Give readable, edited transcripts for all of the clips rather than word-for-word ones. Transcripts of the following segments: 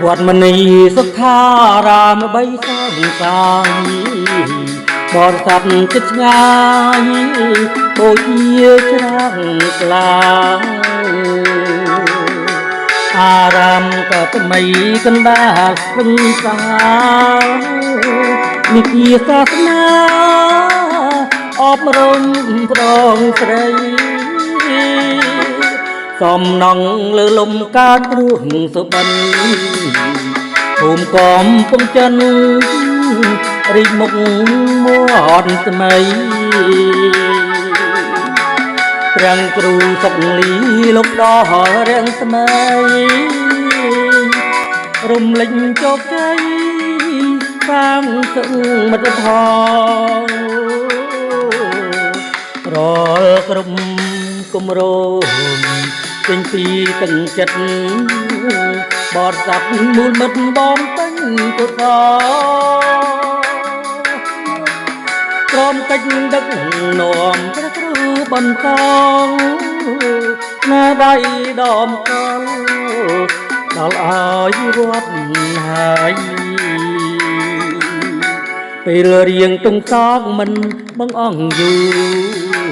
វត្តមនីសុខារាមបីសងកាយបរិស័ទចិត្តឆ្ងាយបូជាច្រាំងក្លាអារាមក៏ថ្មីកណ្ដាលព្រឹងសានិគាសាសនាអប់រំប្រងស្រីសំណងលើលំការគ្រោះសុបិនភូមិកំពង់ចិនរីកមុខមាត់ថ្មីព្រះគ្រូសុកលីលោកដល់រាំងថ្មីរំលេចជោគជ័យសាងសឹងមិត្តផលរាល់ក្រុមគម្រោងចេញពីទឹកចិត្តបរិស័ទមូលមិត្តបងពេញគុសលក្រមកិច្ចដឹកនាំព្រះគ្រូបន្តណាដៃដំកល់ដល់ឲ្យវត្តហើយពេលរៀងទងសោកមិនបងអង្គយូរ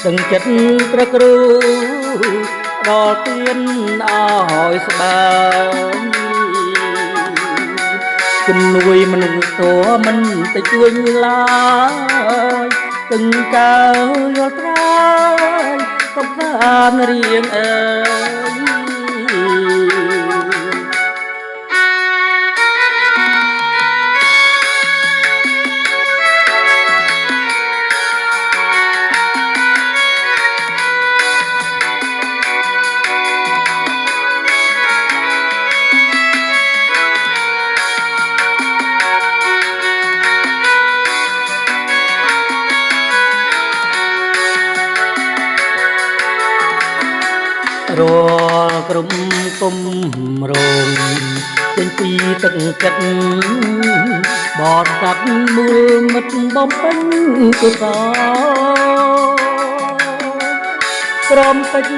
ទាំងចិត្តព្រះគ្រូដល់ទៀនឲ្យស្បើយជំនួយមនុស្សតមិនទៅជួយឡើយទាំងកើយល់ត្រាយកំសានរៀងអើយរាល់ក្រុមគុំរងចេញពីទឹកចិត្តបរិស័ទមូលមិត្តបំពេញគុសលក្រមកិច្ច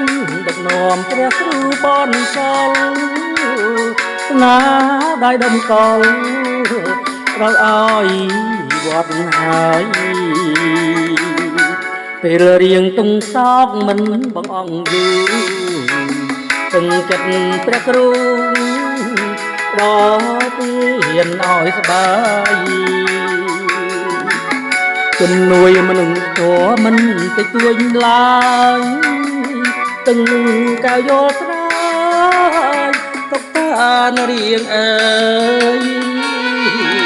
ដឹកនាំព្រះគ្រូបន្សល់ស្នាដៃដំកល់ដល់ឲ្យវត្តហើយពេលរៀងទងសោកមិនបងអង្គយូរទាំងចិត្តព្រះគ្រូដល់ទៀនឲ្យស្បើយជំនួយមនុស្សធម៌មិនទៅជួយឡើយទាំងកាយល់ត្រាយទុកតានរៀងអើយ